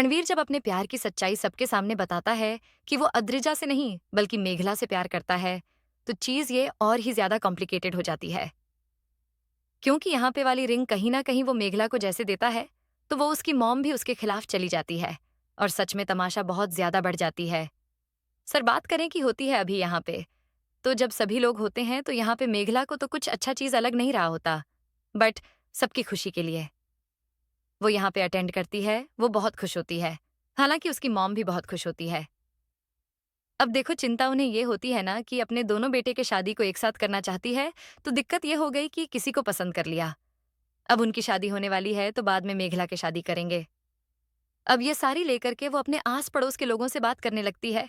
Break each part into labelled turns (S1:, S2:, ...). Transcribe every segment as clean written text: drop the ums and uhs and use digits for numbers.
S1: रणवीर जब अपने प्यार की सच्चाई सबके सामने बताता है कि वो अद्रिजा से नहीं बल्कि मेघला से प्यार करता है, तो चीज ये और ही ज्यादा कॉम्प्लिकेटेड हो जाती है। क्योंकि यहाँ पे वाली रिंग कहीं ना कहीं वो मेघला को जैसे देता है, तो वो उसकी मॉम भी उसके खिलाफ चली जाती है और सच में तमाशा बहुत ज्यादा बढ़ जाती है। सर बात करें कि होती है अभी यहाँ पे, तो जब सभी लोग होते हैं तो यहाँ पे मेघला को तो कुछ अच्छा चीज अलग नहीं रहा होता, बट सबकी खुशी के लिए वो यहाँ पे अटेंड करती है, वो बहुत खुश होती है। हालांकि उसकी मॉम भी बहुत खुश होती है। अब देखो चिंता उन्हें ये होती है ना कि अपने दोनों बेटे के शादी को एक साथ करना चाहती है, तो दिक्कत ये हो गई कि किसी को पसंद कर लिया। अब उनकी शादी होने वाली है तो बाद में मेघला के शादी करेंगे। अब ये सारी लेकर के वो अपने आस पड़ोस के लोगों से बात करने लगती है।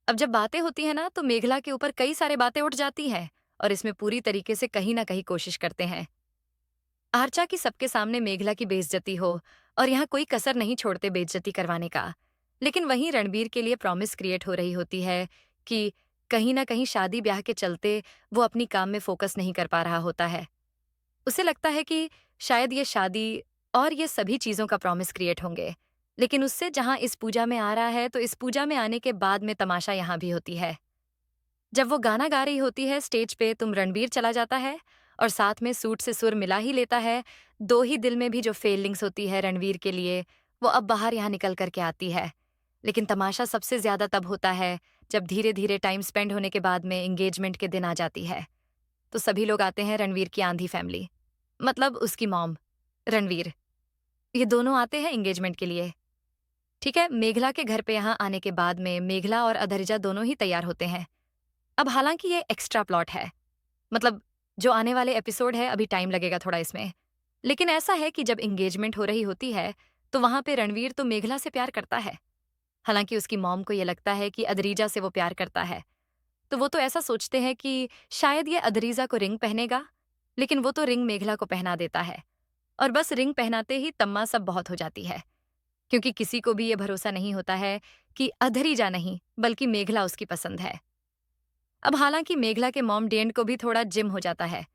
S1: अब जब बातें होती है ना तो मेघला के ऊपर कई सारे बातें उठ जाती हैं और इसमें पूरी तरीके से कहीं ना कहीं कोशिश करते हैं आर्चा की सबके सामने मेघला की बेइज्जती हो, और यहाँ कोई कसर नहीं छोड़ते बेइज्जती करवाने का। लेकिन वहीं रणबीर के लिए प्रॉमिस क्रिएट हो रही होती है कि कहीं ना कहीं शादी ब्याह के चलते वो अपनी काम में फोकस नहीं कर पा रहा होता है। उसे लगता है कि शायद ये शादी और ये सभी चीजों का प्रॉमिस क्रिएट होंगे, लेकिन उससे जहां इस पूजा में आ रहा है तो इस पूजा में आने के बाद में तमाशा यहाँ भी होती है। जब वो गाना गा रही होती है स्टेज पे, तुम रणबीर चला जाता है और साथ में सूट से सुर मिला ही लेता है। दो ही दिल में भी जो फीलिंग्स होती है रणवीर के लिए, वो अब बाहर यहाँ निकल करके आती है। लेकिन तमाशा सबसे ज्यादा तब होता है जब धीरे धीरे टाइम स्पेंड होने के बाद में एंगेजमेंट के दिन आ जाती है। तो सभी लोग आते हैं, रणवीर की आंधी फैमिली, मतलब उसकी मॉम, रणवीर, ये दोनों आते हैं एंगेजमेंट के लिए। ठीक है, मेघला के घर पे यहाँ आने के बाद में मेघला और अधरिजा दोनों ही तैयार होते हैं। अब हालांकि ये एक्स्ट्रा प्लॉट है, मतलब जो आने वाले एपिसोड है अभी टाइम लगेगा थोड़ा इसमें। लेकिन ऐसा है कि जब एंगेजमेंट हो रही होती है तो वहां पे रणवीर तो मेघला से प्यार करता है। हालांकि उसकी मॉम को ये लगता है कि अदरीजा से वो प्यार करता है, तो वो तो ऐसा सोचते हैं कि शायद ये अदरीजा को रिंग पहनेगा। लेकिन वो तो रिंग मेघला को पहना देता है और बस रिंग पहनाते ही तम्मा सब बहुत हो जाती है, क्योंकि किसी को भी ये भरोसा नहीं होता है कि अधरीजा नहीं बल्कि मेघला उसकी पसंद है। अब हालांकि मेघला के मॉम डेंड को भी थोड़ा जिम हो जाता है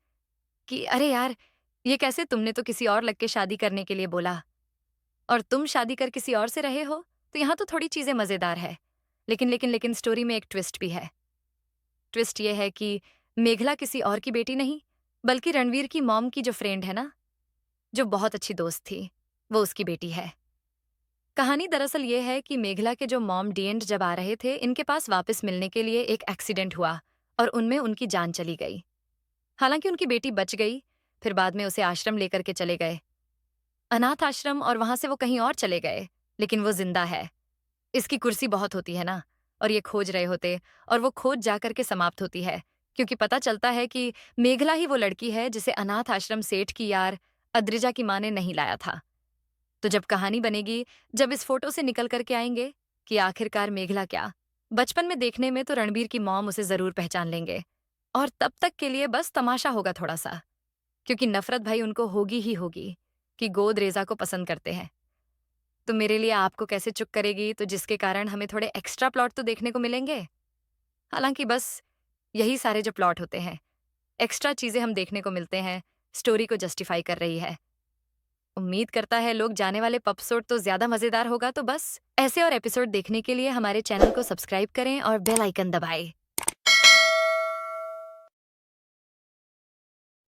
S1: कि अरे यार, ये कैसे, तुमने तो किसी और लग के शादी करने के लिए बोला और तुम शादी कर किसी और से रहे हो, तो यहाँ तो थोड़ी चीजें मजेदार है। लेकिन स्टोरी में एक ट्विस्ट भी है। ट्विस्ट ये है कि मेघला किसी और की बेटी नहीं बल्कि रणवीर की मॉम की जो फ्रेंड है ना, जो बहुत अच्छी दोस्त थी, वो उसकी बेटी है। कहानी दरअसल ये है कि मेघला के जो मॉम डीएंड जब आ रहे थे इनके पास वापस मिलने के लिए एक एक्सीडेंट हुआ और उनमें उनकी जान चली गई। हालांकि उनकी बेटी बच गई, फिर बाद में उसे आश्रम लेकर के चले गए, अनाथ आश्रम, और वहां से वो कहीं और चले गए। लेकिन वो जिंदा है। इसकी कुर्सी बहुत होती है ना, और ये खोज रहे होते, और वो खोज जाकर के समाप्त होती है क्योंकि पता चलता है कि मेघला ही वो लड़की है जिसे अनाथ आश्रम सेठ की यार अद्रिजा की माँ ने नहीं लाया था। तो जब कहानी बनेगी, जब इस फोटो से निकल करके आएंगे कि आखिरकार मेघला क्या, बचपन में देखने में तो रणबीर की मॉम उसे जरूर पहचान लेंगे, और तब तक के लिए बस तमाशा होगा थोड़ा सा, क्योंकि नफरत भाई उनको होगी ही होगी कि गोद रेजा को पसंद करते हैं। तो मेरे लिए आपको कैसे चुप करेगी, तो जिसके कारण हमें थोड़े एक्स्ट्रा प्लॉट तो देखने को मिलेंगे। हालांकि बस यही सारे जो प्लॉट होते हैं, एक्स्ट्रा चीजें हम देखने को मिलते हैं, स्टोरी को जस्टिफाई कर रही है। उम्मीद करता है लोग जाने वाले पपसोड तो ज्यादा मजेदार होगा। तो बस ऐसे और एपिसोड देखने के लिए हमारे चैनल को सब्सक्राइब करें और बेल आइकन दबाएं।